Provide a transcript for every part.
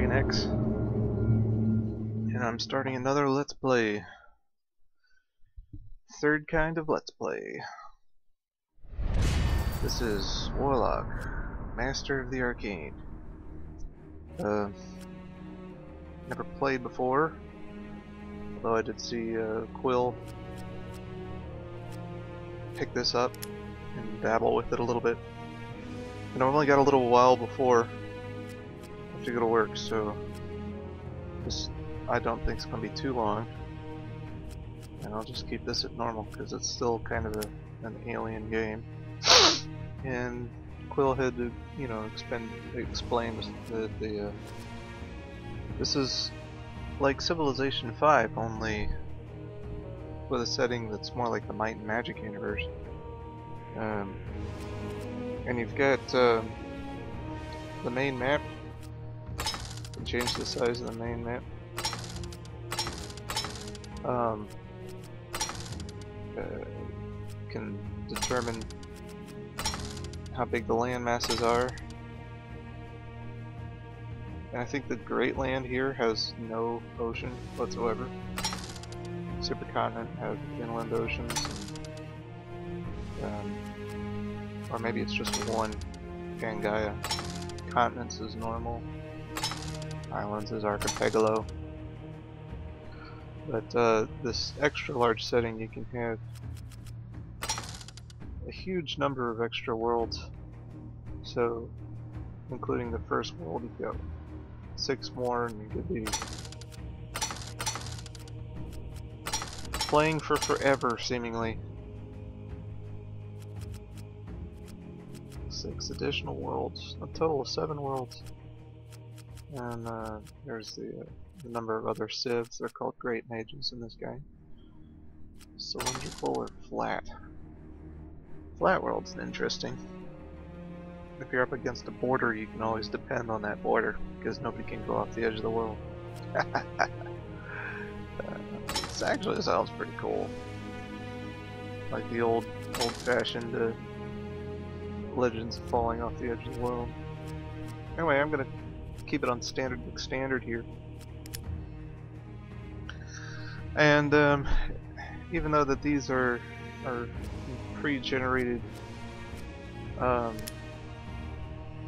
Arcane X, and I'm starting another Let's Play. Third kind of Let's Play. This is Warlock, Master of the Arcane. Never played before, although I did see Quill pick this up and dabble with it a little bit. And I've only got a little while before I have to go to work, so this I don't think it's going to be too long. And I'll just keep this at normal because it's still kind of an alien game. And Quill had to, explain that this is like Civilization 5, only with a setting that's more like the Might and Magic universe. And you've got the main map. You can change the size of the main map. Can determine how big the land masses are. And I think the Great Land here has no ocean whatsoever. Supercontinent have inland oceans. Or maybe it's just one. Pangaea. Continents is normal. Islands is archipelago. But this extra large setting, you can have a huge number of extra worlds. So, including the first world, you've got 6 more, and you could be playing for forever, seemingly. 6 additional worlds, a total of 7 worlds. And there's the number of other civs. They're called Great Mages in this game. Cylindrical or flat? Flat world's interesting. If you're up against a border, you can always depend on that border because nobody can go off the edge of the world. This actually sounds pretty cool. Like the old-fashioned legends of falling off the edge of the world. Anyway, I'm gonna keep it on standard here. And even though that these are pre-generated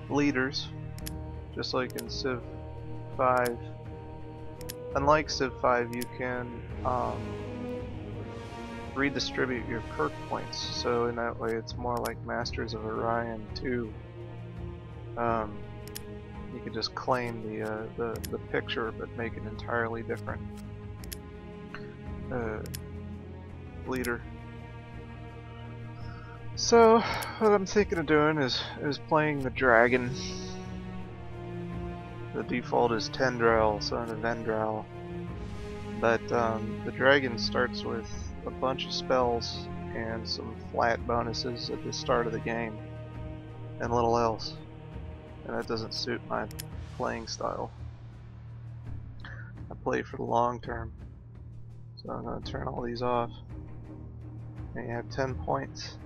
leaders, just like in Civ 5, unlike Civ 5, you can redistribute your perk points. So in that way, it's more like Masters of Orion 2. You can just claim the picture, but make an entirely different leader. So what I'm thinking of doing is playing the dragon. The default is Tendril, son of Vendril, but the dragon starts with a bunch of spells and some flat bonuses at the start of the game, and little else. And that doesn't suit my playing style. I play for the long term, so I'm going to turn all these off. And you have 10 points.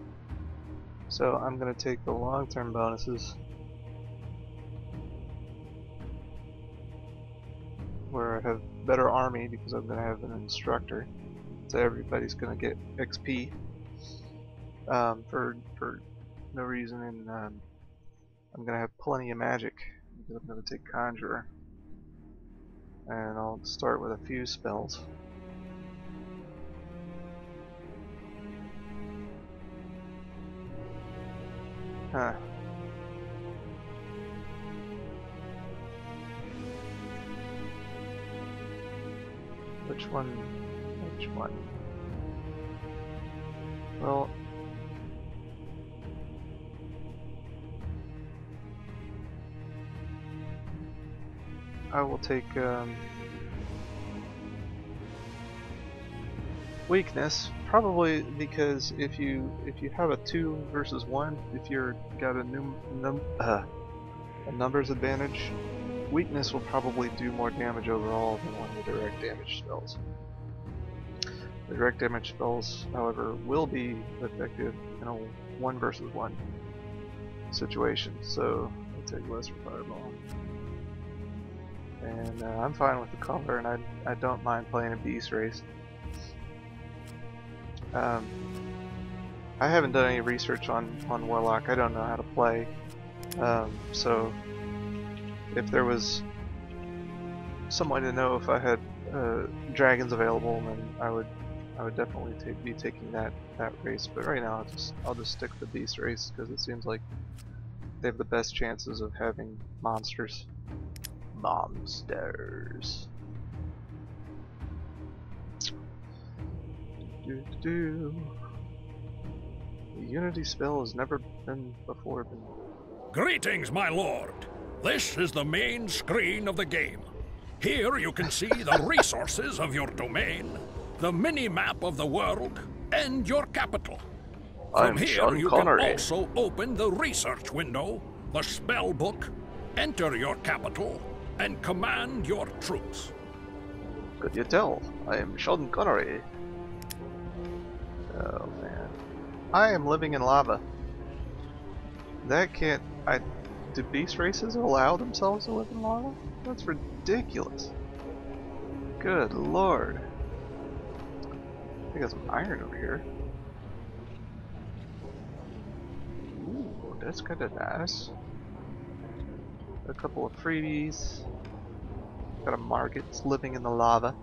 So I'm going to take the long-term bonuses, where I have better army because I'm going to have an instructor, so everybody's going to get XP for no reason, and I'm going to have plenty of magic because I'm going to take Conjurer, and I'll start with a few spells. Huh. Which one? Which one? Well, I will take weakness, probably because if you have a 2 versus 1, if you're got a numbers advantage, weakness will probably do more damage overall than one of the direct damage spells. The direct damage spells, however, will be effective in a 1 versus 1 situation, so I'll take Lesser Fireball. And I'm fine with the color, and I don't mind playing a beast race. I haven't done any research on Warlock. I don't know how to play. So if there was some way to know if I had dragons available, then I would definitely be taking that race. But right now, I'll just stick with the beast race because it seems like they have the best chances of having monsters. Monsters. The Unity spell has never been before. Greetings, my lord. This is the main screen of the game. Here you can see the resources of your domain, the mini-map of the world, and your capital. From here you can also open the research window, the spell book, enter your capital, and command your troops. Could you tell? I am Sean Connery. Oh man. I am living in lava. That can't... do beast races allow themselves to live in lava? That's ridiculous. Good lord. I got some iron over here. Ooh, that's kinda nice. A couple of freebies. Got a market living in the lava.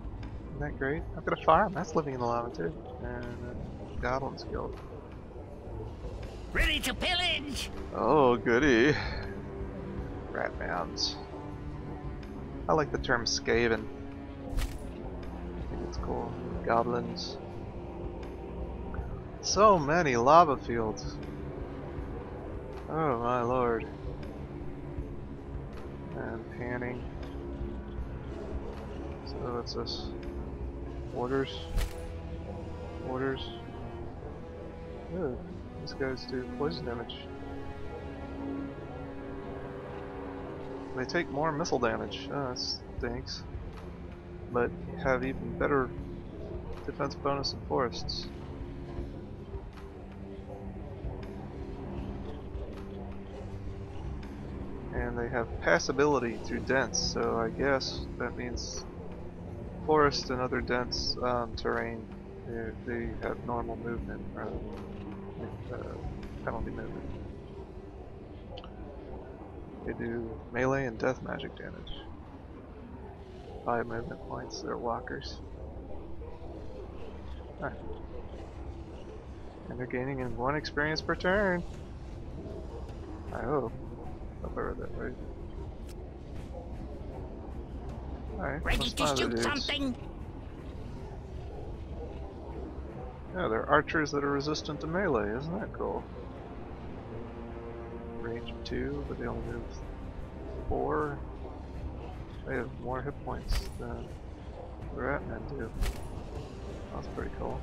Isn't that great? I've got a farm that's living in the lava too. And a Goblin's Guild. Ready to pillage! Oh, goody. Rat mounds. I like the term skaven. I think it's cool. Goblins. So many lava fields. Oh my lord. And panning. So what's this? Orders. Orders. Oh, these guys do poison damage. They take more missile damage. Oh, that stinks. But have even better defense bonus in forests. And they have passability through dense, so I guess that means forest and other dense terrain, they have normal movement rather than penalty movement. They do melee and death magic damage. 5 movement points, they're walkers. Alright. And they're gaining in 1 experience per turn. I hope. If I read that right. Alright. Ready to shoot something? Yeah, they're archers that are resistant to melee, isn't that cool? Range of 2, but they only move 4. They have more hit points than the Ratmen do. That's pretty cool.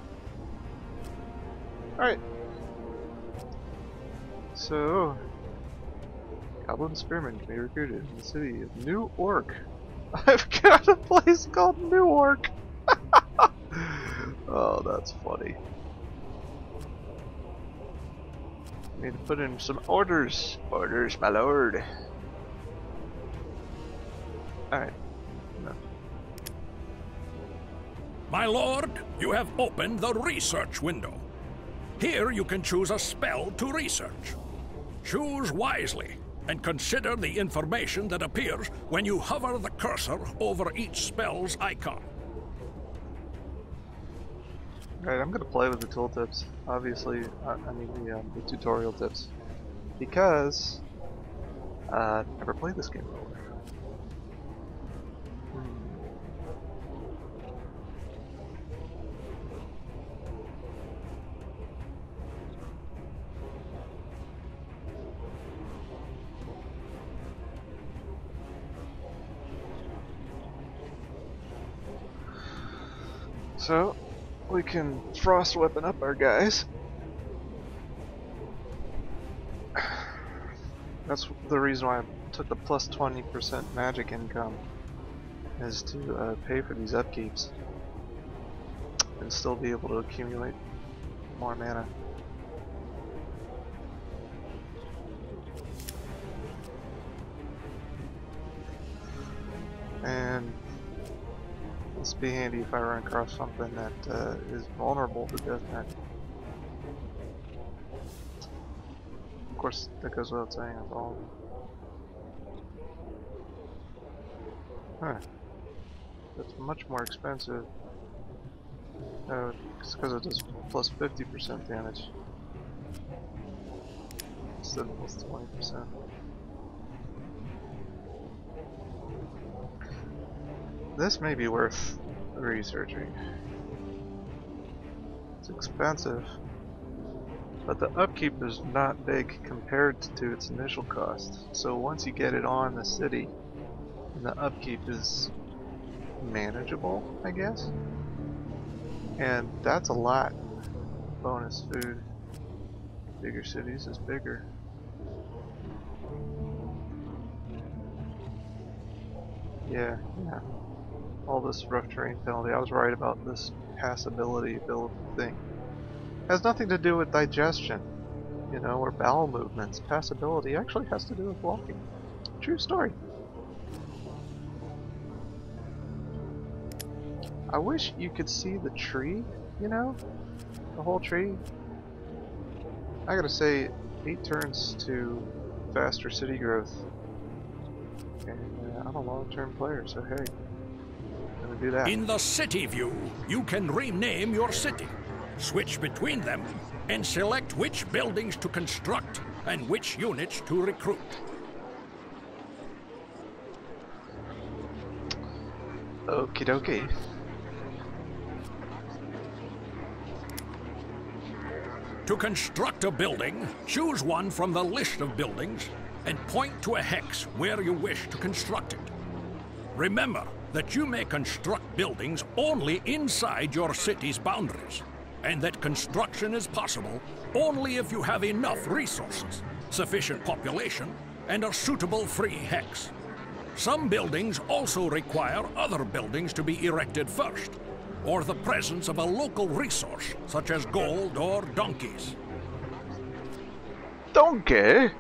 Alright. So, Goblin Spearmen can be recruited in the city of New Orc. I've got a place called New Orc! Oh, that's funny. Need to put in some orders. Orders, my lord. Alright. No. My lord, you have opened the research window. Here you can choose a spell to research. Choose wisely and consider the information that appears when you hover the cursor over each spell's icon. Alright, I'm gonna play with the tooltips. Obviously, I mean the tutorial tips. Because I've never played this game before. So, we can frost weapon up our guys. That's the reason why I took the plus 20% magic income, is to pay for these upkeeps and still be able to accumulate more mana. and this would be handy if I run across something that is vulnerable to deathmatch. Of course, that goes without saying, that's all. Huh. That's much more expensive. It's because it does plus 50% damage instead of plus 20%. This may be worth researching. It's expensive, but the upkeep is not big compared to its initial cost. So once you get it on the city, the upkeep is manageable, I guess. And that's a lot. Bonus food. Bigger cities is bigger. Yeah. All this rough terrain penalty. I was right about this passability ability thing. It has nothing to do with digestion, you know, or bowel movements. Passability actually has to do with walking. True story. I wish you could see the tree, you know? The whole tree. I gotta say, 8 turns to faster city growth. And I'm a long-term player, so hey. I'm gonna do that. In the city view, you can rename your city, switch between them, and select which buildings to construct and which units to recruit. Okie dokie. To construct a building, choose one from the list of buildings and point to a hex where you wish to construct it. Remember that you may construct buildings only inside your city's boundaries, and that construction is possible only if you have enough resources, sufficient population, and a suitable free hex. Some buildings also require other buildings to be erected first, or the presence of a local resource, such as gold or donkeys. Donkey?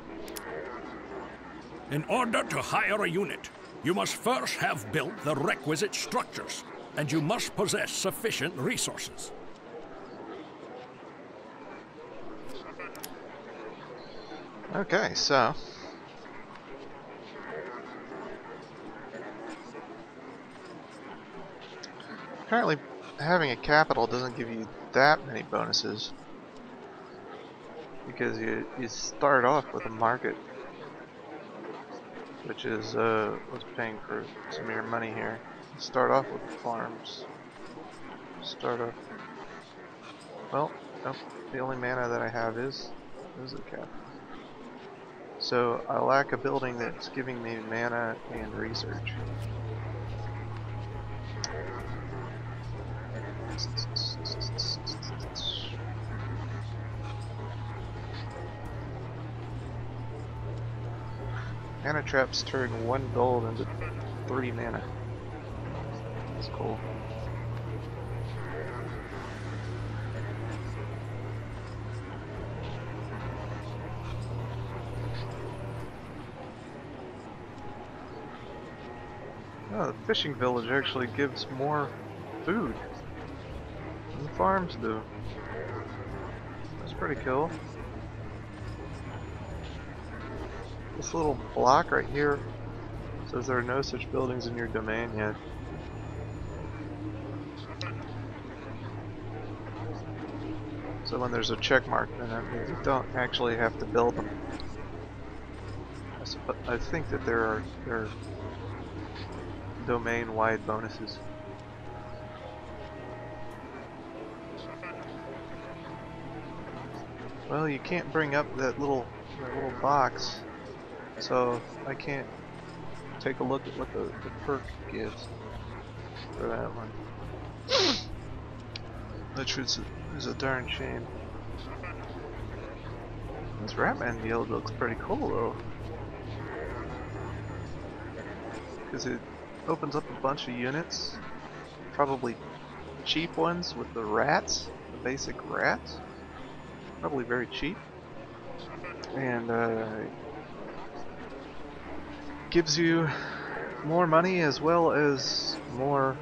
In order to hire a unit, you must first have built the requisite structures, and you must possess sufficient resources. Okay, so apparently having a capital doesn't give you that many bonuses, because you start off with a market, which is what's paying for some of your money here. You start off with farms. Start off. Well, nope, the only mana that I have is a capital. So I lack a building that's giving me mana and research. Mana traps turn 1 gold into 3 mana. That's cool. Oh, the fishing village actually gives more food than the farms do. That's pretty cool. This little block right here says there are no such buildings in your domain yet. So when there's a check mark, then that means you don't actually have to build them. I think that there are domain-wide bonuses. Well, you can't bring up that little box, so I can't take a look at what the perk gives for that one. Which is a darn shame. This Ratman guild looks pretty cool though, because it opens up a bunch of units, probably cheap ones with the rats, the basic rats, probably very cheap, and gives you more money as well as more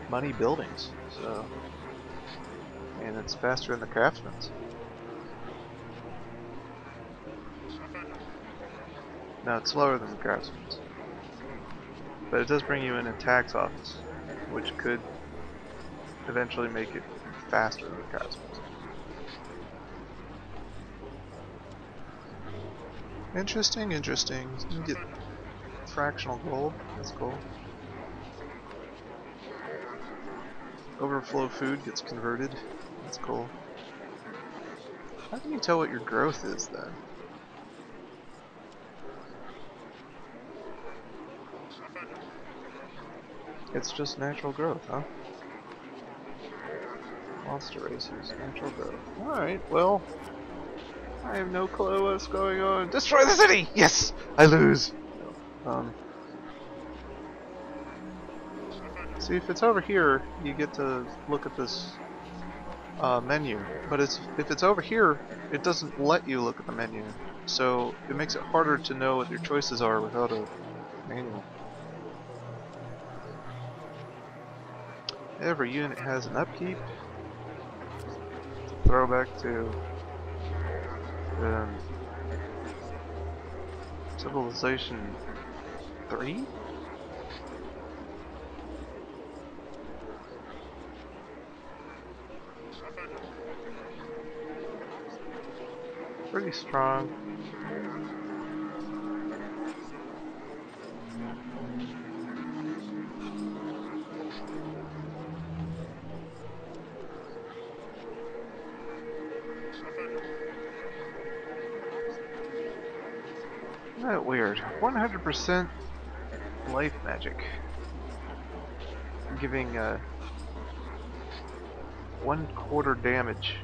money buildings. So, and it's faster than the craftsman's. No, it's slower than the craftsman's, but it does bring you in a tax office, which could eventually make it faster than the craftsman's. Interesting, interesting. You get fractional gold. That's cool. Overflow food gets converted. That's cool. How can you tell what your growth is then? It's just natural growth, huh? Monster races, natural growth. Alright, well, I have no clue what's going on. Destroy the city! Yes! I lose! See, if it's over here, you get to look at this menu. But if it's over here, it doesn't let you look at the menu. So it makes it harder to know what your choices are without a manual. Every unit has an upkeep. Throwback to Civilization 3? Pretty strong. Isn't that weird? 100% life magic. Giving 1/4 damage.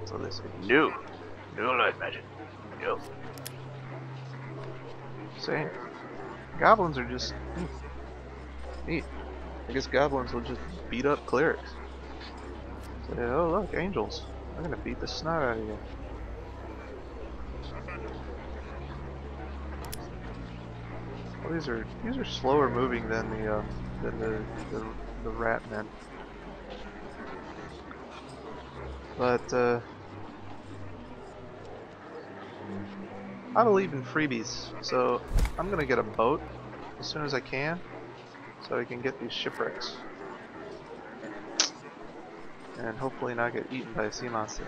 So they say, no life magic. No. Same. Goblins are just neat. I guess goblins will just beat up clerics. Say, oh look, angels. I'm gonna beat the snot out of you. Well, these are slower moving than the rat men. But I believe in freebies, so I'm gonna get a boat as soon as I can, so I can get these shipwrecks, and hopefully not get eaten by a sea monster.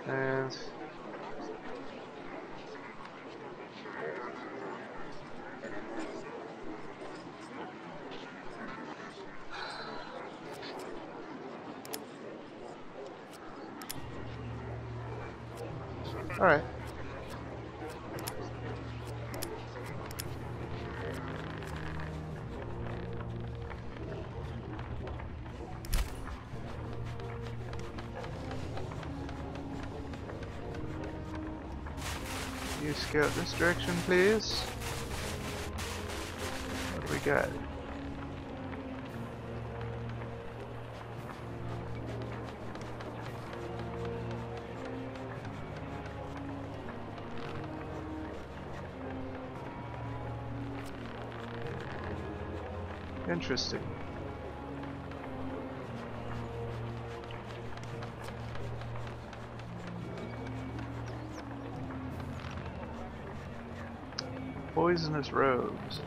And alright. You scout this direction, please. What do we got? Interesting. Poisonous rose.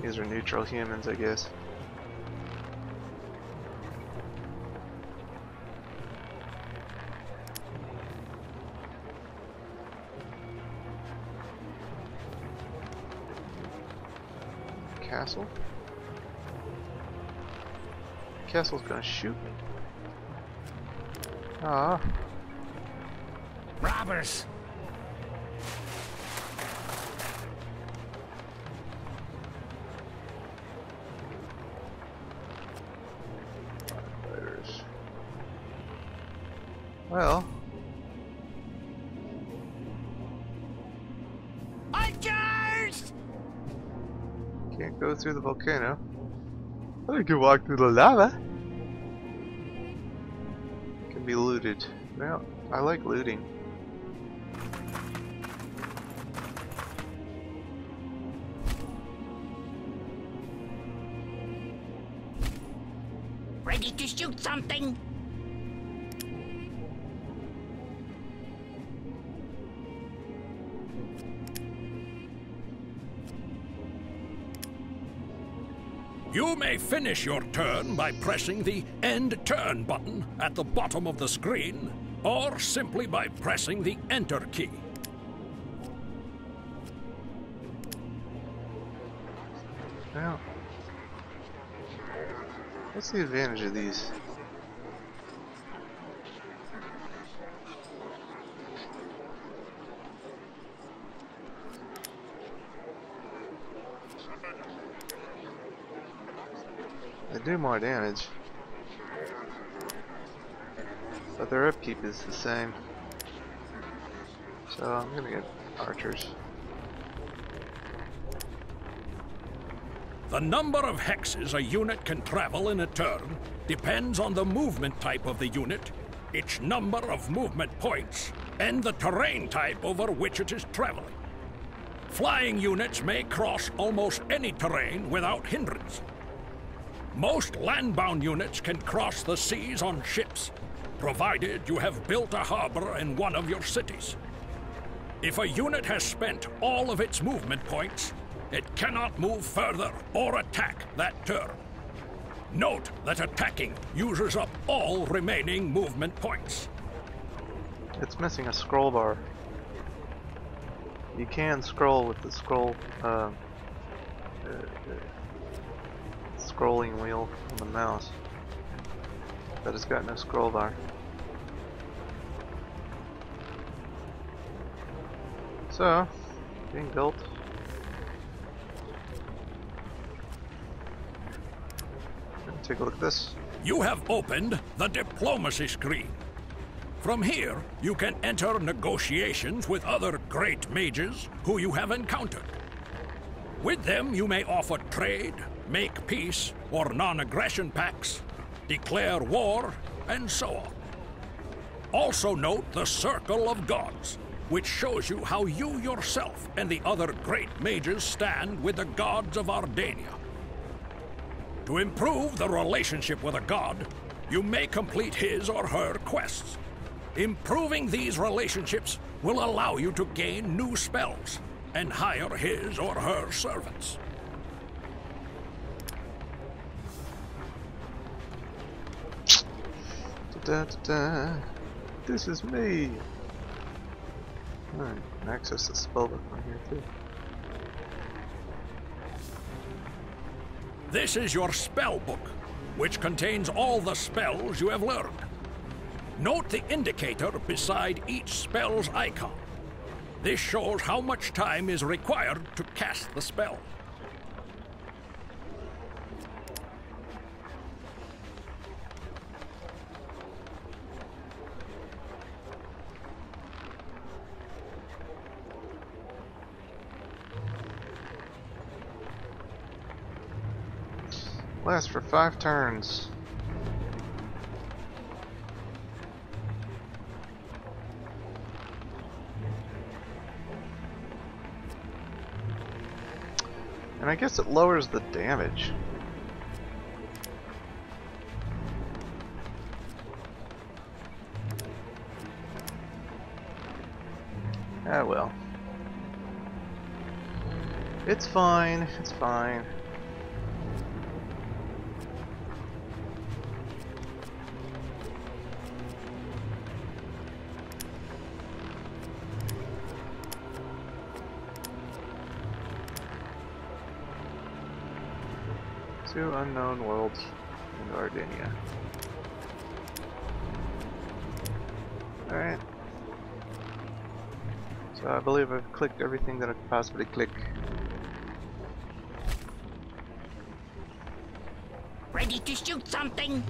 These are neutral humans, I guess. Castle? Castle's gonna shoot me. Ah. Robbers! Well. I Can't go through the volcano. I can walk through the lava. Can be looted. Well, I like looting. Ready to shoot something? You may finish your turn by pressing the End Turn button at the bottom of the screen, or simply by pressing the Enter key. Well, what's the advantage of these? They do more damage, but their upkeep is the same. So I'm gonna get archers. The number of hexes a unit can travel in a turn depends on the movement type of the unit, its number of movement points, and the terrain type over which it is traveling. Flying units may cross almost any terrain without hindrance. Most land-bound units can cross the seas on ships, provided you have built a harbor in one of your cities. If a unit has spent all of its movement points, it cannot move further or attack that turn. Note that attacking uses up all remaining movement points. It's missing a scroll bar. You can scroll with the scrolling wheel on the mouse, but it's got no scroll bar. So, being built. Take a look at this. You have opened the diplomacy screen. From here, you can enter negotiations with other great mages who you have encountered. With them, you may offer trade, make peace or non-aggression pacts, declare war, and so on. Also note the Circle of Gods, which shows you how you yourself and the other great mages stand with the gods of Ardania. To improve the relationship with a god, you may complete his or her quests. Improving these relationships will allow you to gain new spells and hire his or her servants. This is me. Alright, access the spellbook from here too. This is your spell book, which contains all the spells you have learned. Note the indicator beside each spell's icon. This shows how much time is required to cast the spell. Lasts for 5 turns. And I guess it lowers the damage. Ah well. It's fine, it's fine. Two unknown worlds in Ardania. Alright. So I believe I've clicked everything that I could possibly click. Ready to shoot something?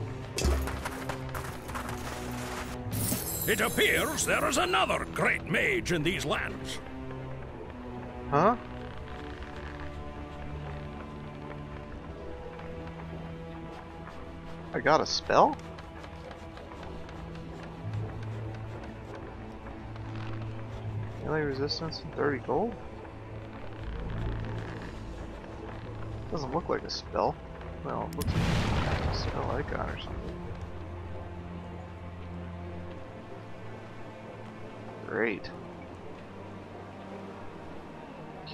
It appears there is another great mage in these lands. Huh? I got a spell? Melee resistance and 30 gold? Doesn't look like a spell. Well, it looks like a spell icon or something. Great.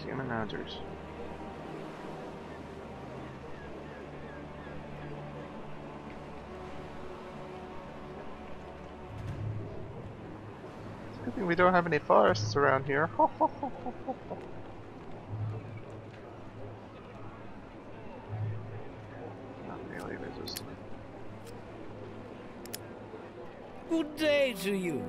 Human hunters. It's a good thing we don't have any forests around here. Good day to you.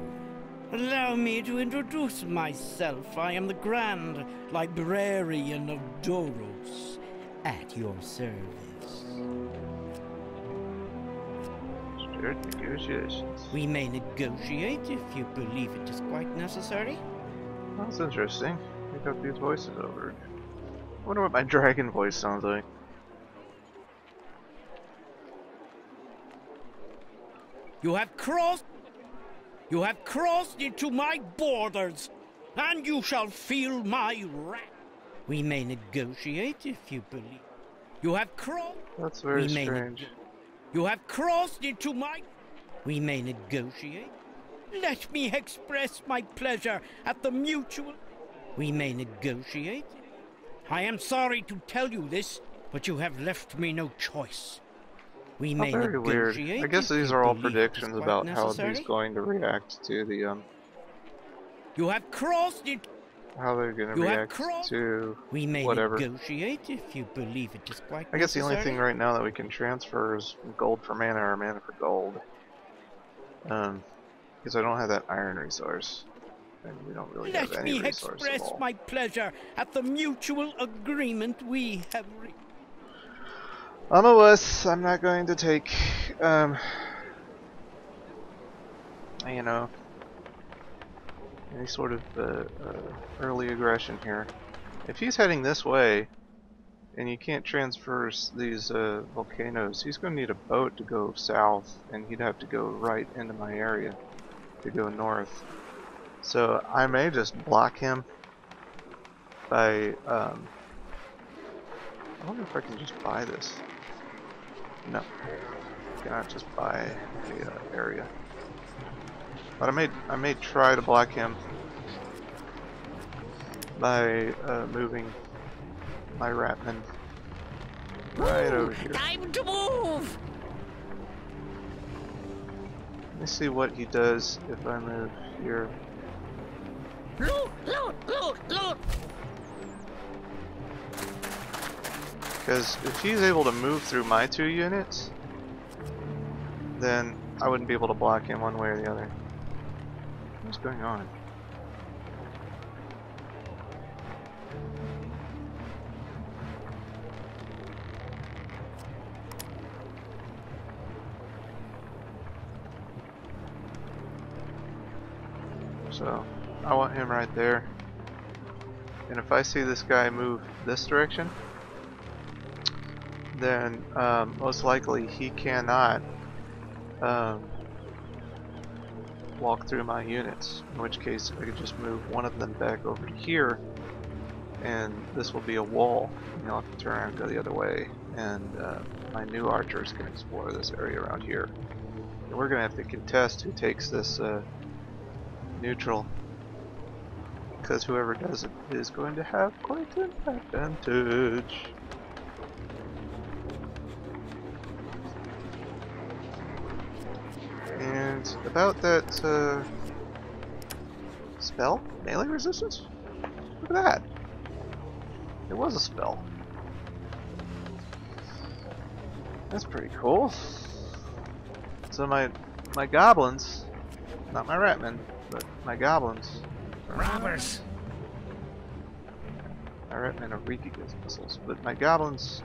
Allow me to introduce myself. I am the Grand Librarian of Doros, at your service. Start negotiations. We may negotiate if you believe it is quite necessary. That's interesting. We got these voices over. I wonder what my dragon voice sounds like. You have crossed into my borders, and you shall feel my wrath. We may negotiate if you believe. You have crossed. That's very strange. You have crossed into my. We may negotiate. Let me express my pleasure at the mutual. We may negotiate. I am sorry to tell you this, but you have left me no choice. We may very weird. negotiate. I guess these are all predictions about necessary. how he's going to react to the You have crossed it. how they're going to react to We may whatever. negotiate if you believe it is quite I guess the only necessary. thing right now that we can transfer is gold for mana or mana for gold. Because I don't have that iron resource. And we don't really have Let any me resource at express all. my pleasure at the mutual agreement we have reached. I'm a wuss. I'm not going to take, you know, any sort of early aggression here. If he's heading this way, and you can't transfer these volcanoes, he's going to need a boat to go south, and he'd have to go right into my area to go north. So I may just block him by, I wonder if I can just buy this. No, I cannot just buy the area. But I may try to block him by moving my Ratman right over here. Time to move! Let me see what he does if I move here. Loot, loot, loot, loot! Because if he's able to move through my 2 units, then I wouldn't be able to block him one way or the other. What's going on? So, I want him right there. And if I see this guy move this direction, then most likely he cannot walk through my units, in which case I could just move one of them back over to here, and this will be a wall, and you'll have to turn around and go the other way, and my new archers can explore this area around here. And we're going to have to contest who takes this neutral, because whoever does it is going to have quite an advantage. And about that spell? Melee resistance? Look at that. It was a spell. That's pretty cool. So my goblins, not my ratmen, but my goblins. Robbers! My ratmen are weak against missiles, but my goblins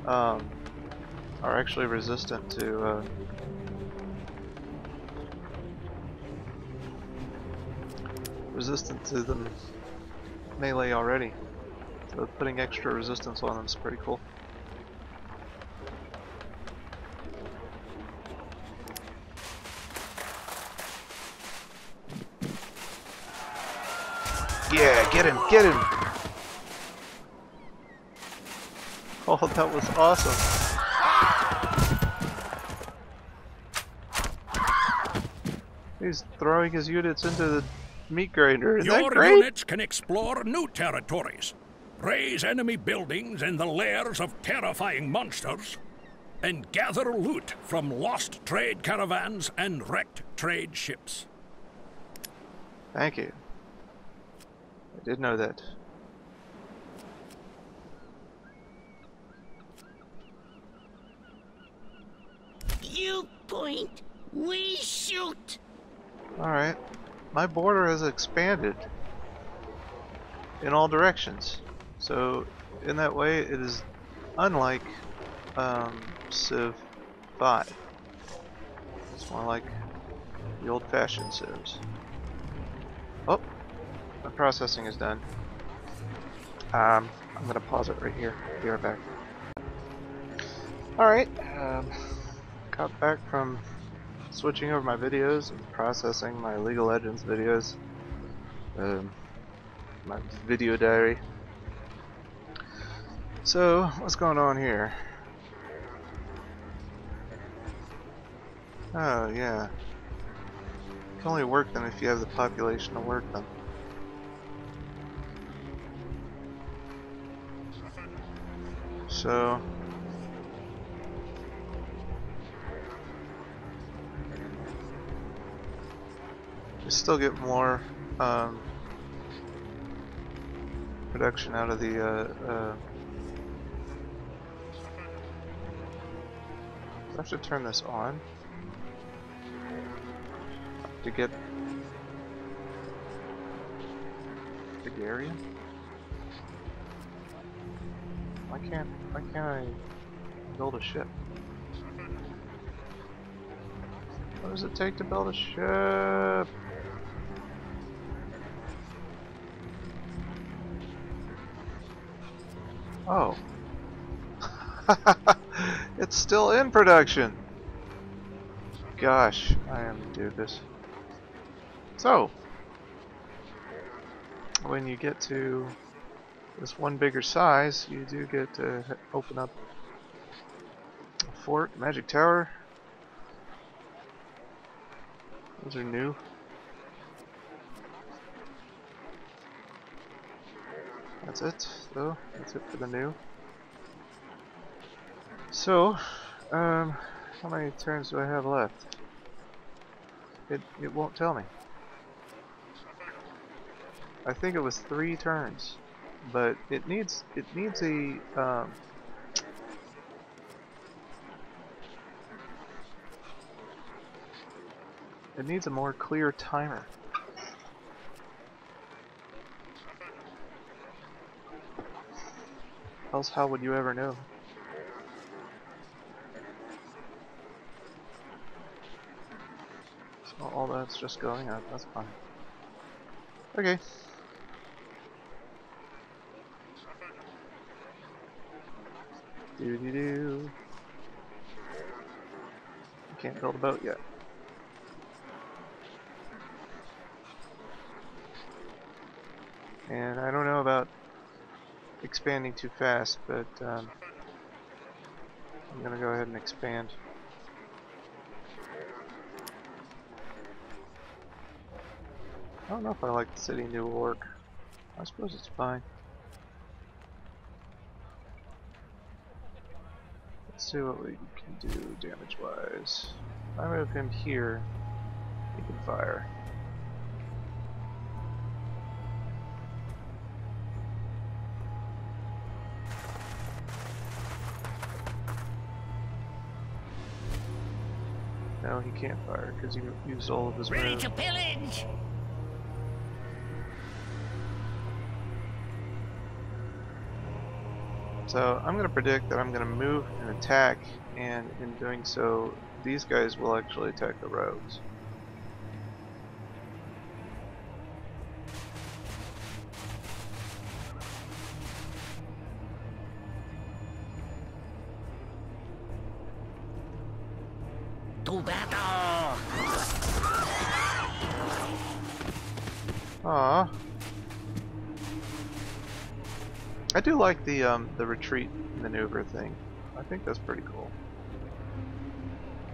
are actually resistant to them melee already. So putting extra resistance on them is pretty cool. Yeah, get him, get him! Oh, that was awesome. He's throwing his units into the meat grinder. Is that great? Your units can explore new territories, raise enemy buildings in the lairs of terrifying monsters, and gather loot from lost trade caravans and wrecked trade ships. Thank you. I did know that. You point, we shoot. Alright. My border has expanded in all directions. So, in that way, it is unlike Civ 5. It's more like the old-fashioned Civs. Oh! My processing is done. I'm gonna pause it right here. Be right back. Alright. Got back from switching over my videos and processing my League of Legends videos. My video diary. So, what's going on here? Oh, yeah. You can only work them if you have the population to work them. So, you still get more production out of the I have to turn this on to get Gregarian? Why can't I build a ship? What does it take to build a ship? Oh. It's still in production. Gosh, I am doofus. So, when you get to this one bigger size, you do get to open up a fort, magic tower. Those are new. That's it, though. That's it for the new. So, how many turns do I have left? It won't tell me. I think it was 3 turns, but it needs a it needs a more clear timer. Else, how would you ever know? So all that's just going up. That's fine. Okay. Do. Can't build a boat yet. And I don't know about expanding too fast, but I'm gonna go ahead and expand. I don't know if I like the city New York. I suppose it's fine. Let's see what we can do damage wise. If I move him here, he can fire. No, he can't fire because he used all of his Ready moves. to pillage. So I'm going to predict that I'm going to move and attack, and in doing so, these guys will actually attack the roads. To battle. Aww. I do like the retreat maneuver thing. I think that's pretty cool.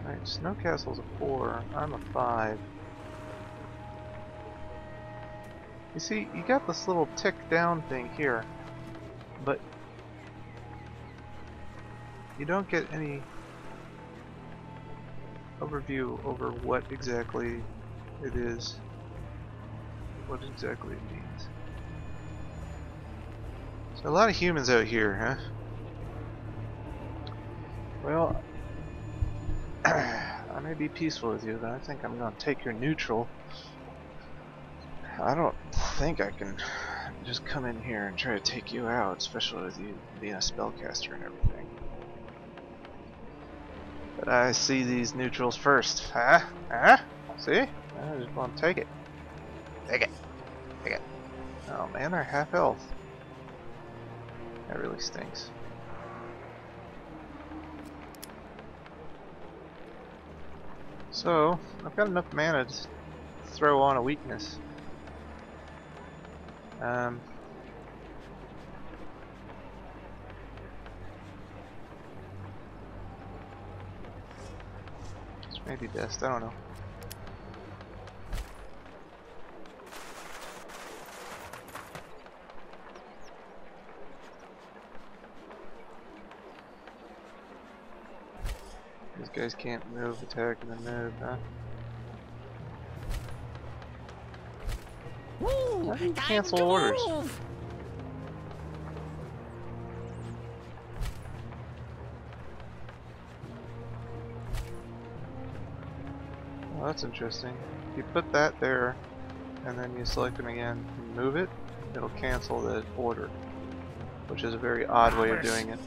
Alright, Snowcastle's a 4. I'm a 5. You see, you got this little tick down thing here, but you don't get any overview over what exactly it is, what exactly it means. So a lot of humans out here, huh? Well, I may be peaceful with you, but I think I'm gonna take your neutral. I don't think I can just come in here and try to take you out, especially with you being a spellcaster and everything. But I see these neutrals first. Huh? Huh? See? I just want to take it. Take it. Take it. Oh man, they're half health. That really stinks. So, I've got enough mana to throw on a weakness. This may be best, I don't know. These guys can't move, attack, and then move, huh? Woo, How do you time cancel to orders? move. Well, that's interesting. If you put that there, and then you select them again and move it, it'll cancel the order, which is a very odd way of doing it.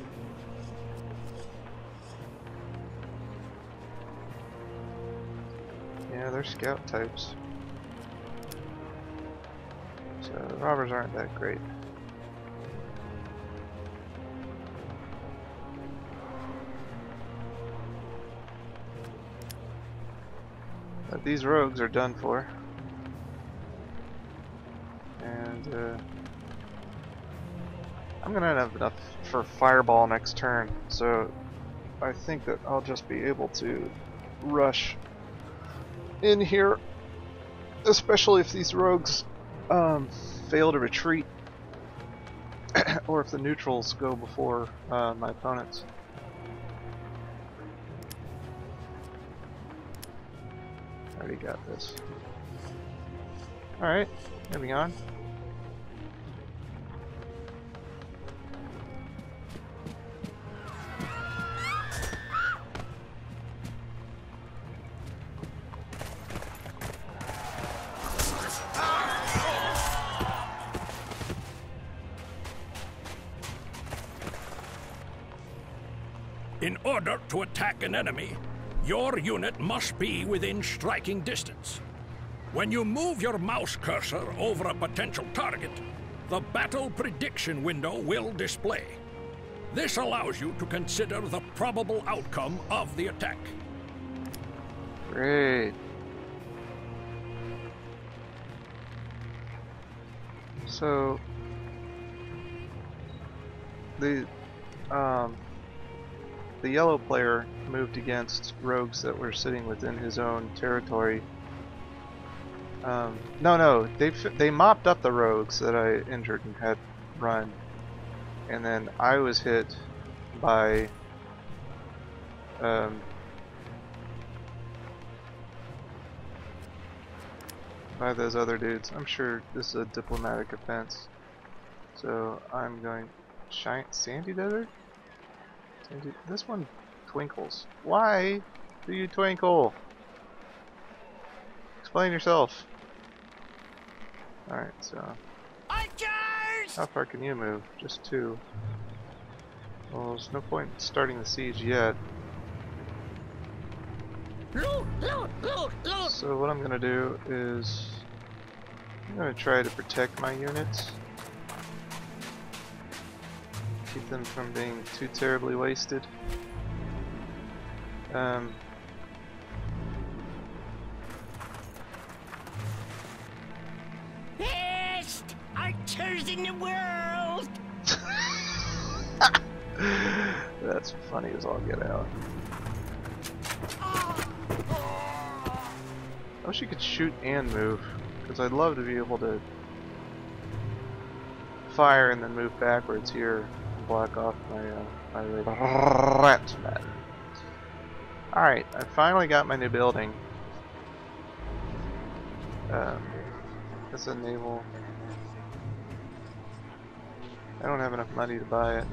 Yeah, they're scout types. So the robbers aren't that great. But these rogues are done for. And I'm gonna have enough for fireball next turn, so I think that I'll just be able to rush in here, especially if these rogues fail to retreat or if the neutrals go before my opponents. Already got this. Alright, moving on. In order to attack an enemy, your unit must be within striking distance. When you move your mouse cursor over a potential target, the battle prediction window will display. This allows you to consider the probable outcome of the attack. Great. So the yellow player moved against rogues that were sitting within his own territory. No, they mopped up the rogues that I injured and had run, and then I was hit by those other dudes. I'm sure this is a diplomatic offense, so I'm going Sandy Desert. This one twinkles. Why do you twinkle? Explain yourself. Alright, so Archers! how far can you move? Just 2. Well, there's no point in starting the siege yet. Loot, loot, loot, loot! So what I'm gonna do is I'm gonna try to protect my units. Keep them from being too terribly wasted. Best archers in the world! That's funny as all get out. I wish you could shoot and move, because I'd love to be able to fire and then move backwards here and block off my Ratman. Alright, I finally got my new building. It's a naval. I don't have enough money to buy it.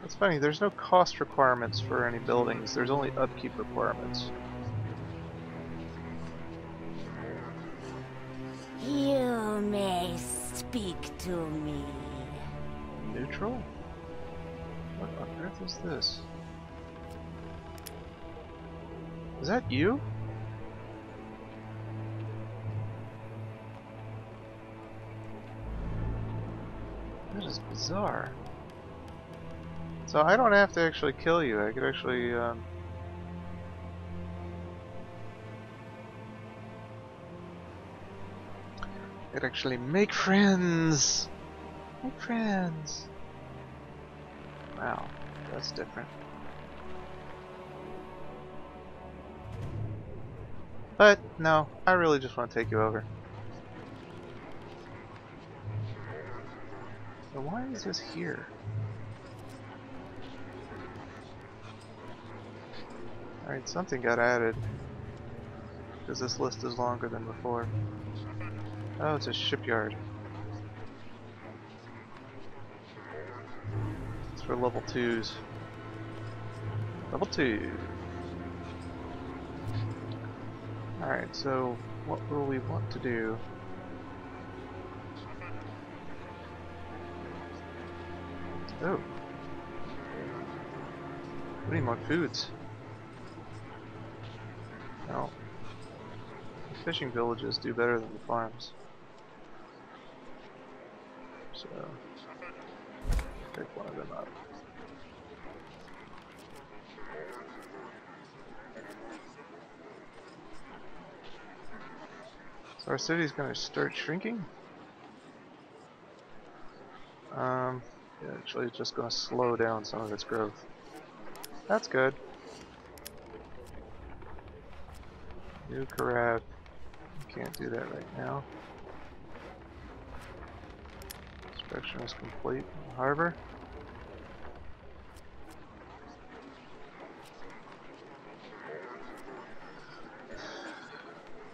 It's funny, there's no cost requirements for any buildings, there's only upkeep requirements. You may speak to me. Neutral? What on earth is this? Is that you? That is bizarre. So I don't have to actually kill you, I could actually make friends! Make friends! Wow, that's different. But, no, I really just want to take you over. So why is this here? Alright, something got added. Because this list is longer than before. Oh, it's a shipyard. It's for level 2s. Level 2. Alright, so what will we want to do? Oh. We need more foods. No. The fishing villages do better than the farms. So, pick one of them up. So our city's gonna start shrinking? Yeah, actually it's just gonna slow down some of its growth. That's good. New Karab. Can't do that right now. Inspection is complete. Harbor.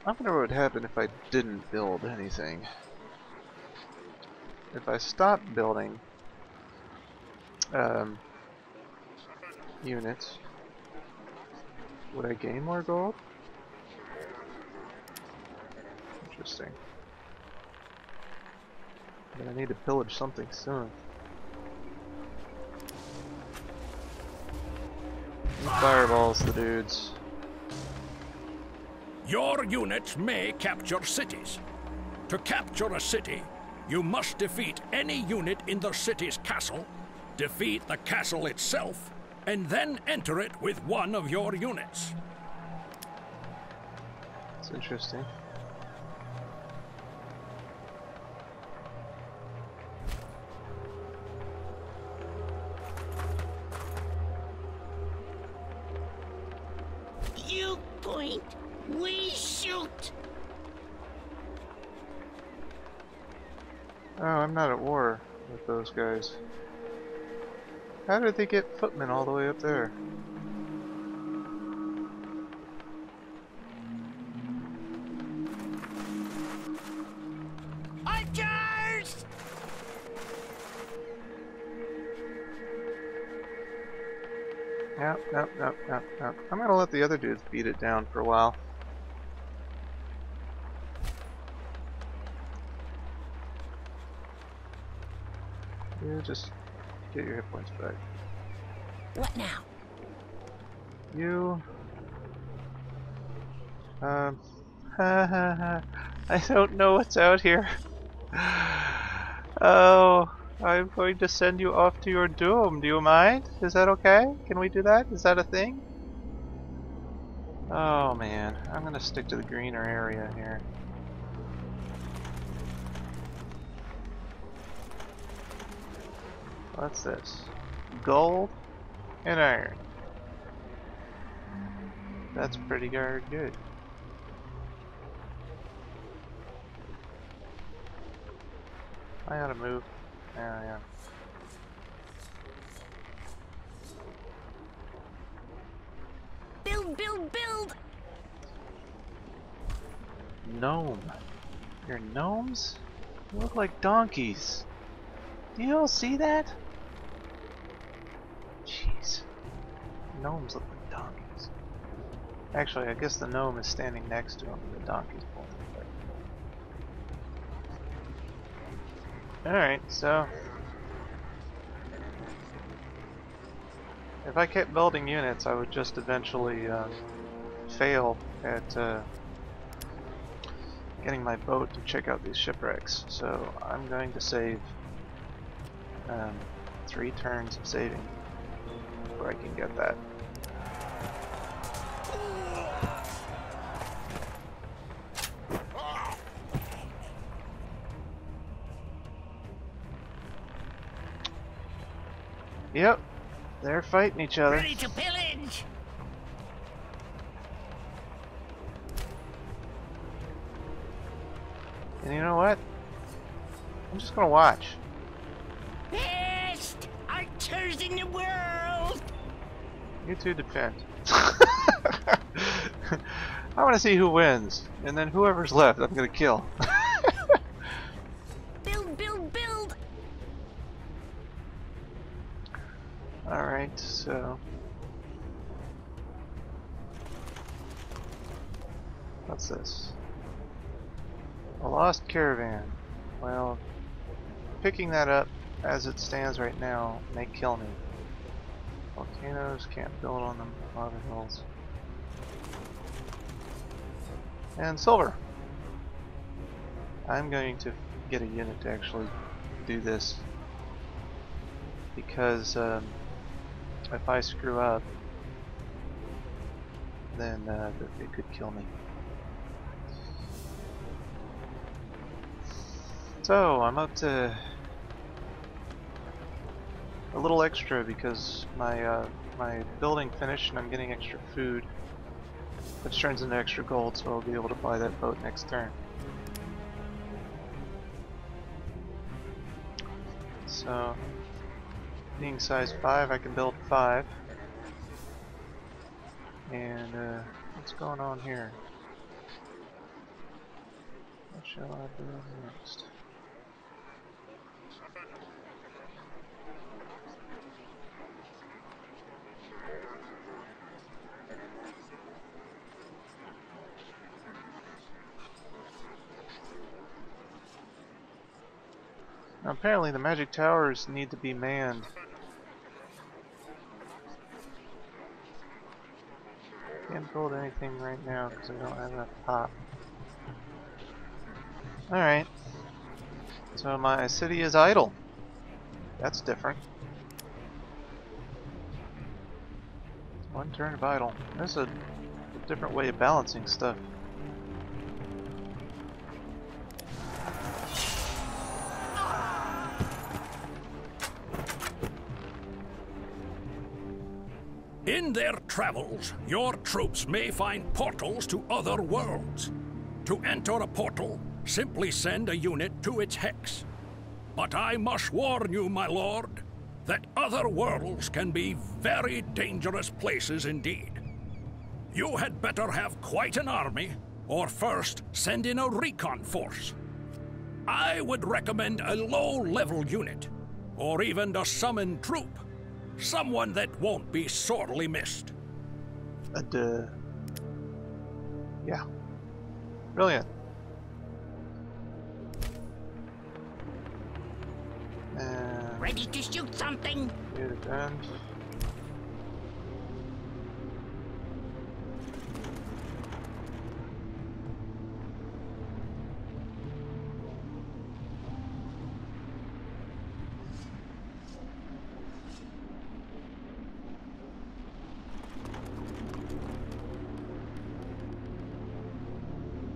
I wonder what would happen if I didn't build anything. If I stopped building units, would I gain more gold? Interesting. But I need to pillage something soon. Fireballs the dudes. Your units may capture cities. To capture a city, you must defeat any unit in the city's castle, defeat the castle itself, and then enter it with one of your units. That's interesting. You point, we shoot. Oh, I'm not at war with those guys. How did they get footmen all the way up there? Archers! Nope. I'm gonna let the other dudes beat it down for a while. You just get your hit points back. What now? You... I don't know what's out here. Oh, I'm going to send you off to your doom. Do you mind? Is that okay? Can we do that? Is that a thing? Oh man, I'm gonna stick to the greener area here. What's this? Gold and iron. That's pretty darn good. I gotta move. Yeah. Build, build, build! Gnome. You're gnomes? You look like donkeys. Do you all see that? Jeez. Gnomes look like donkeys. Actually, I guess the gnome is standing next to him and the donkey's pulling him. Alright, so if I kept building units, I would just eventually fail at getting my boat to check out these shipwrecks. So I'm going to save 3 turns of saving before I can get that. Yep, they're fighting each other. Ready to pillage! And you know what? I'm just gonna watch. Best archers in the world! You two defend. I want to see who wins, and then whoever's left, I'm gonna kill. Build, build, build! Alright, so what's this? A lost caravan. Well, picking that up as it stands right now may kill me. Volcanoes, can't build on them, lava hills. And silver. I'm going to get a unit to actually do this, because if I screw up, then it could kill me. So I'm up to a little extra because my my building finished and I'm getting extra food, which turns into extra gold, so I'll be able to buy that boat next turn. So being size 5, I can build 5. And what's going on here? What shall I do next? Now, apparently the magic towers need to be manned. Can't build anything right now because I don't have enough pop. Alright. So my city is idle. That's different. 1 turn of idle. There's a different way of balancing stuff. In their travels, your troops may find portals to other worlds. To enter a portal, simply send a unit to its hex. But I must warn you, my lord, that other worlds can be very dangerous places indeed. You had better have quite an army, or first send in a recon force. I would recommend a low-level unit, or even a summoned troop. Someone that won't be sorely missed. Yeah. Brilliant. Ready to shoot something? Get it done.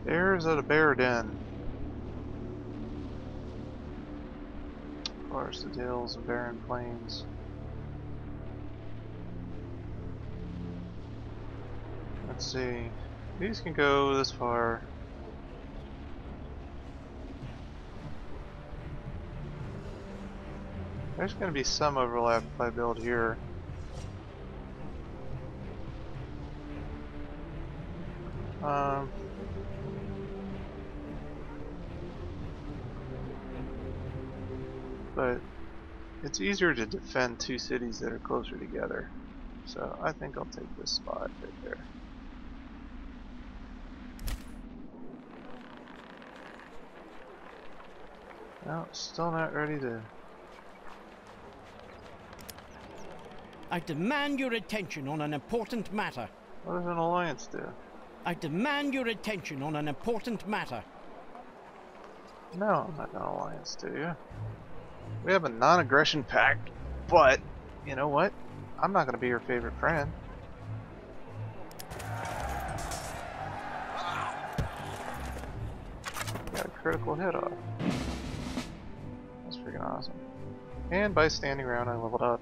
Bears at a bear den. Of course, Forested hills and barren plains. Let's see. These can go this far. There's going to be some overlap if I build here. But it's easier to defend two cities that are closer together. So I think I'll take this spot right there. No, still not ready to... I demand your attention on an important matter. What does an alliance do? I demand your attention on an important matter. No, I'm not an alliance to you. We have a non-aggression pact, but you know what? I'm not going to be your favorite friend. Got a critical hit off. That's freaking awesome. And by standing around, I leveled up.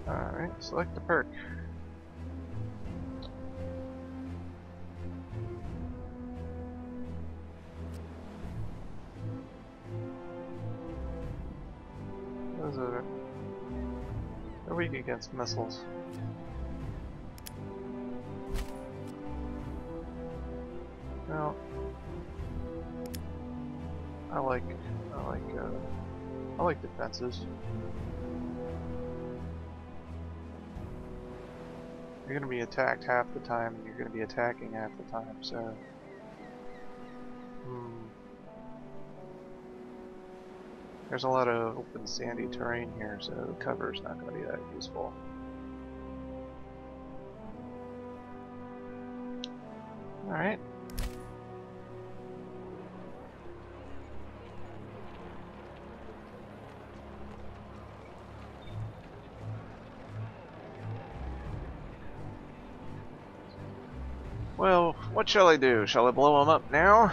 Alright, select the perk. Those are... They're weak against missiles. Well, I like defenses. You're going to be attacked half the time, and you're going to be attacking half the time, so... There's a lot of open sandy terrain here, so cover's not going to be that useful. Alright. Well, what shall I do? Shall I blow them up now?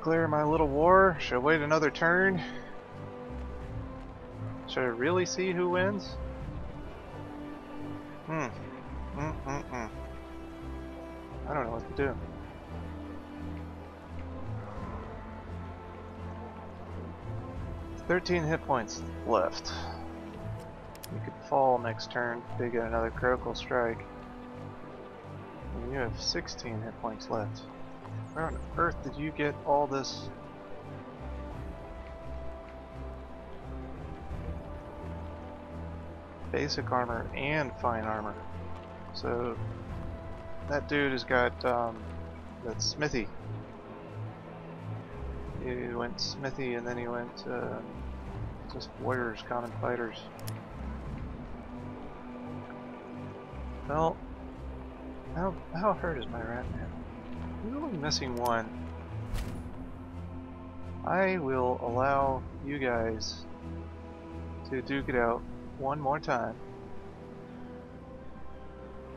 Clear my little war? Should I wait another turn? Should I really see who wins? I don't know what to do. "13 hit points left. You could fall next turn if they get another critical strike. And you have 16 hit points left. Where on earth did you get all this? Basic armor and fine armor. So that dude has got that smithy. He went smithy and then he went just warriors, common fighters. Well, how hurt is my rat man? He's only missing one. I will allow you guys to duke it out one more time,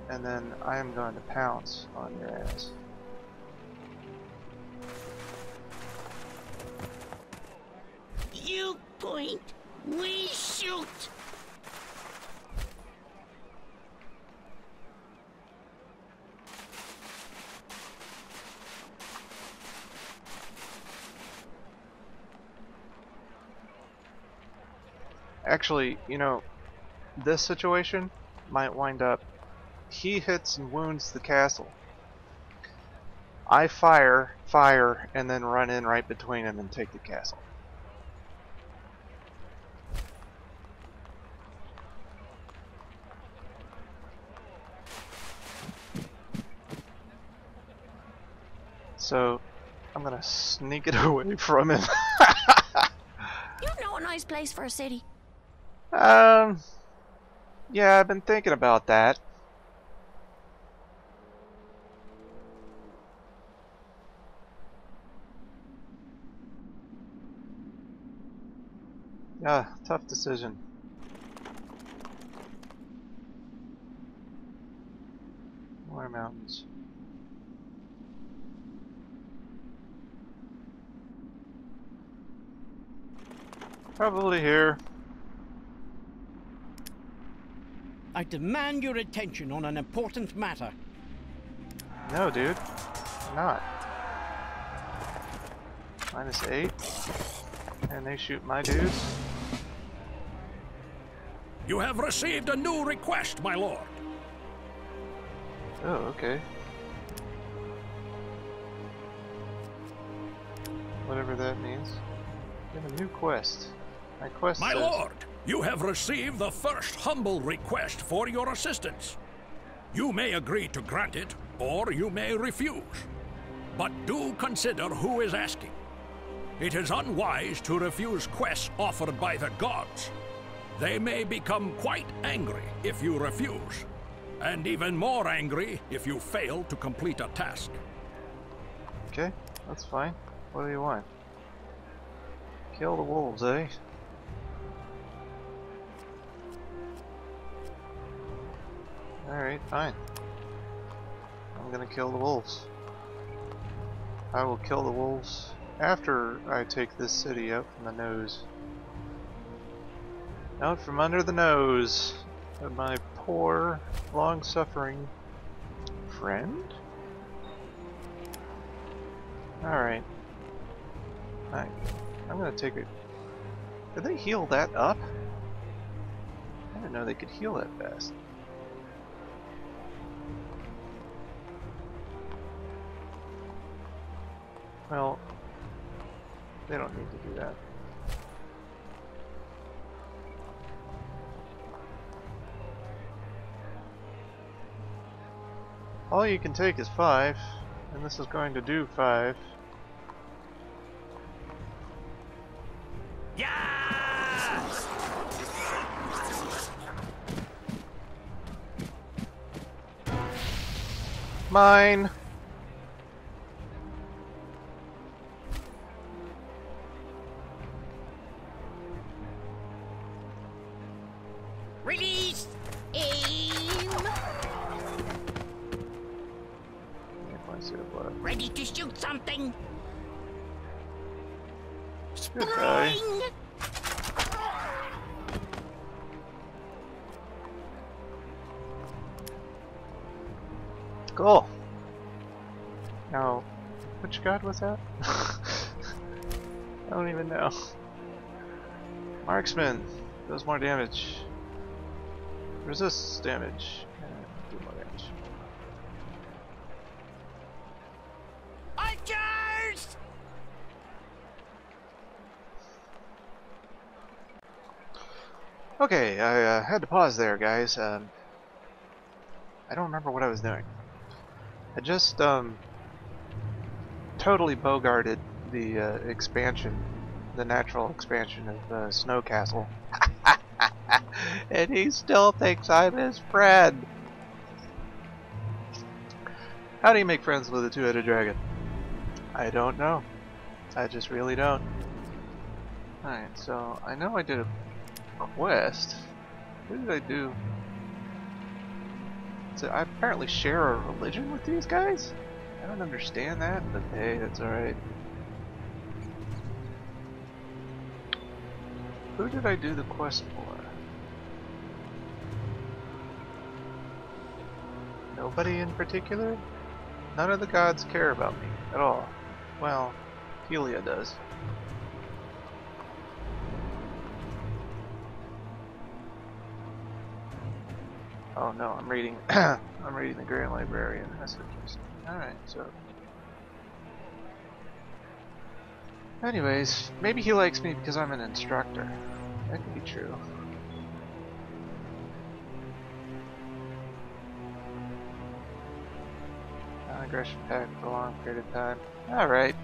and then I am going to pounce on your ass. You point, we shoot. Actually, you know, this situation might wind up... He hits and wounds the castle. I fire, and then run in right between him and take the castle. So, I'm gonna sneak it away from him. You know a nice place for a city. Yeah, I've been thinking about that. Yeah, tough decision. Somewhere mountains. Probably here. I demand your attention on an important matter. No, dude. I'm not. -8. And they shoot my dudes. You have received a new request, my lord. Oh, okay. Whatever that means. We have a new quest. My quest My says... lord, you have received the first humble request for your assistance. You may agree to grant it, or you may refuse. But do consider who is asking. It is unwise to refuse quests offered by the gods. They may become quite angry if you refuse, and even more angry if you fail to complete a task. Okay, that's fine. What do you want? Kill the wolves, eh? Alright, fine. I'm gonna kill the wolves. I will kill the wolves after I take this city out from the nose. Out from under the nose of my poor, long-suffering friend? Alright. I'm gonna take it. Did they heal that up? I didn't know they could heal that fast. Well, they don't need to do that. All you can take is 5, and this is going to do 5. Mine! Release! Aim! Ready to shoot something? Goodbye. Spring! Cool. Now, which god was that? I don't even know. Marksman does more damage. Resists damage. Do more damage. Archers! Okay, I had to pause there, guys. I don't remember what I was doing. I just totally bogarted the expansion, the natural expansion of Snow Castle. And he still thinks I'm his friend. How do you make friends with a two-headed dragon? I don't know. I just really don't. Alright, so I know I did a quest. What did I do? So I apparently share a religion with these guys? I don't understand that, but hey, that's alright. Who did I do the quest for? Nobody in particular? None of the gods care about me at all. Well, Helia does. Oh no, I'm reading I'm reading the Grand Librarian. That's interesting. Alright, so anyways, maybe he likes me because I'm an instructor. That could be true. Non-aggression pact for a long period of time. Alright.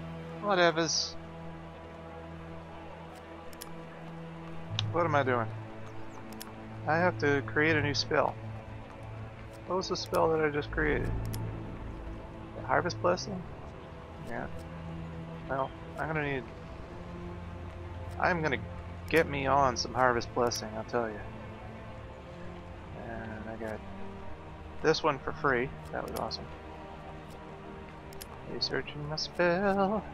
Whatevers. What am I doing? I have to create a new spell. What was the spell that I just created? The Harvest Blessing? Yeah. Well, I'm gonna get me on some Harvest Blessing, I'll tell you. And I got this one for free. That was awesome. Researching my spell.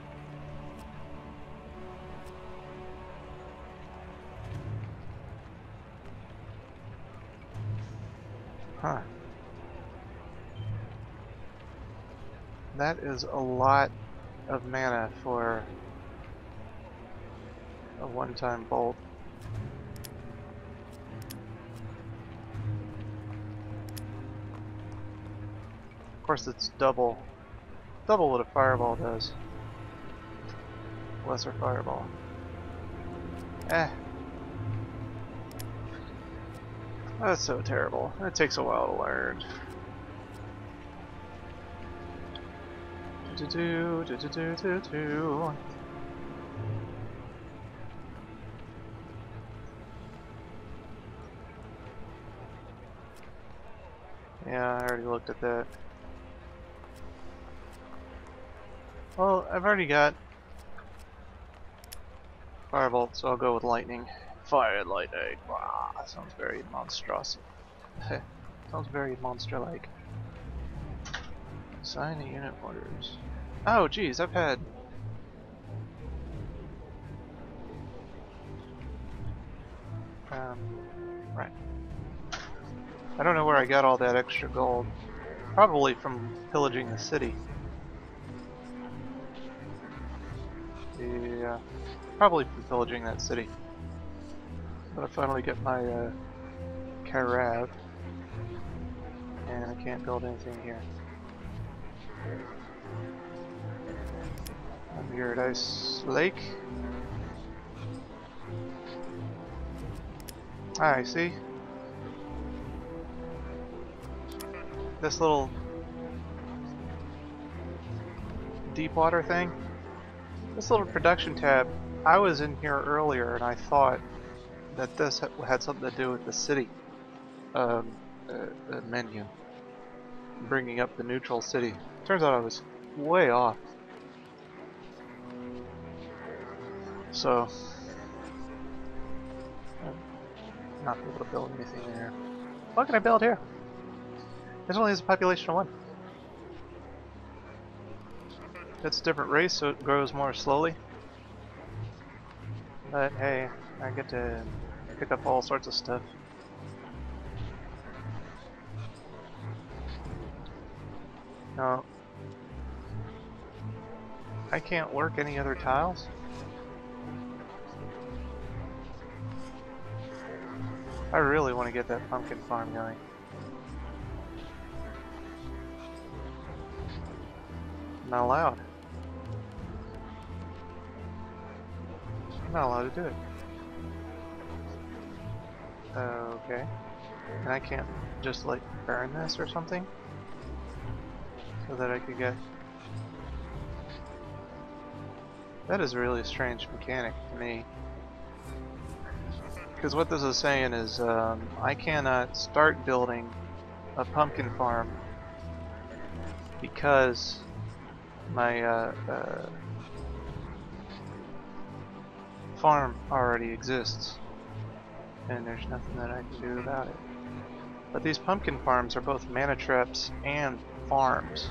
Huh. That is a lot of mana for a one-time bolt. Of course, it's double what a fireball does. Lesser fireball. That's so terrible. It takes a while to learn. Yeah, I already looked at that. Well, I've already got Firebolt, so I'll go with Lightning. Fire and Lightning. Wow, that sounds very monstrous. Sounds very monster-like. Assign the unit orders. Oh, geez, I've had... right. I don't know where I got all that extra gold. Probably from pillaging the city. Yeah, probably from pillaging that city. But I finally get my carav, and I can't build anything here. I'm here at Ice Lake. Alright, see? This little deep water thing? This little production tab, I was in here earlier and I thought that this had something to do with the city menu. Bringing up the neutral city. Turns out I was way off. So, I'm not able to build anything there. What can I build here? This only has a population of 1. It's a different race, so it grows more slowly. But hey, I get to pick up all sorts of stuff. No. I can't work any other tiles? I really want to get that pumpkin farm going. I'm not allowed. I'm not allowed to do it. Okay. And I can't just like burn this or something? So that I could get... That is really a strange mechanic to me. Because what this is saying is I cannot start building a pumpkin farm because my farm already exists and there's nothing that I can do about it. But these pumpkin farms are both mana traps and farms,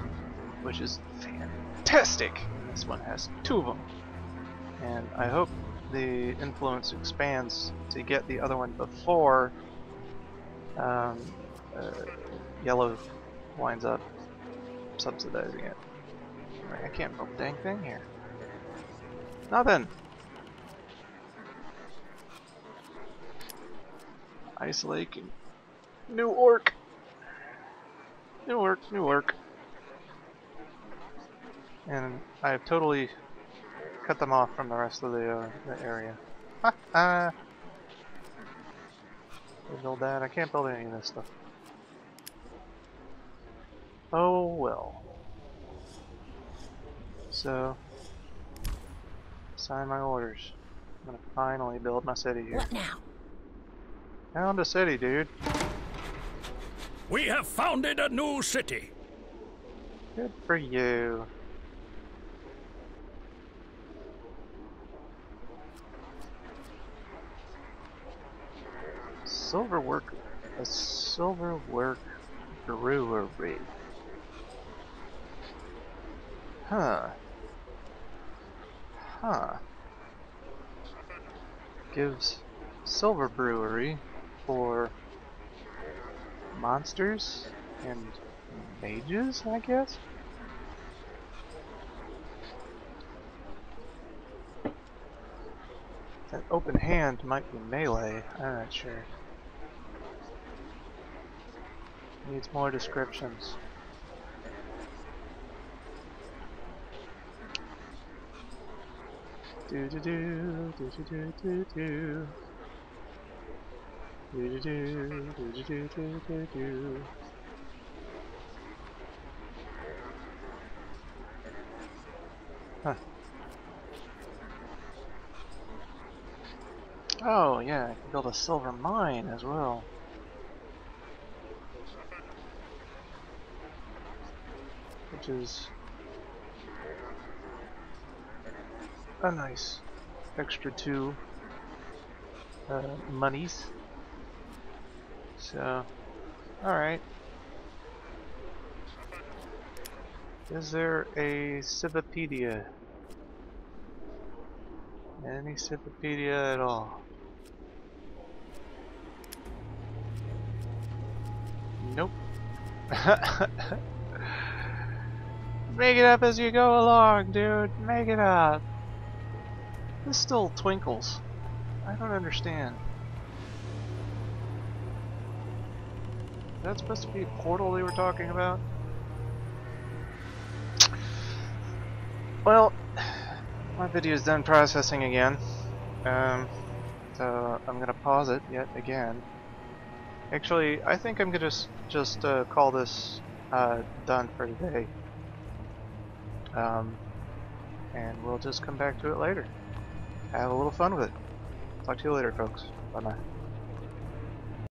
which is fantastic. This one has 2 of them, and I hope the influence expands to get the other one before yellow winds up subsidizing it. I can't build a dang thing here. Nothing. Ice Lake and New Orc. New Orc. And I have totally cut them off from the rest of the area. Ha ha! Build that. I can't build any of this stuff. Oh well. So, sign my orders. I'm gonna finally build my city here. What now? Found a city, dude. We have founded a new city. Good for you. A silver work Brewery. Huh. Huh. Gives Silver Brewery for monsters and mages, I guess? That open hand might be melee, I'm not sure. Needs more descriptions. Do do do do do do do do. Do do do do do do do do. Huh. Oh yeah, I can build a silver mine as well. Which is a nice extra 2 monies. So, alright. Is there a Civipedia? Any Civipedia at all? Nope. Make it up as you go along, dude. Make it up. This still twinkles. I don't understand. Is that supposed to be a portal they were talking about? Well, my video is done processing again. So I'm gonna pause it yet again. Actually, I think I'm gonna just call this done for today. And we'll just come back to it later. Have a little fun with it. Talk to you later, folks. Bye-bye.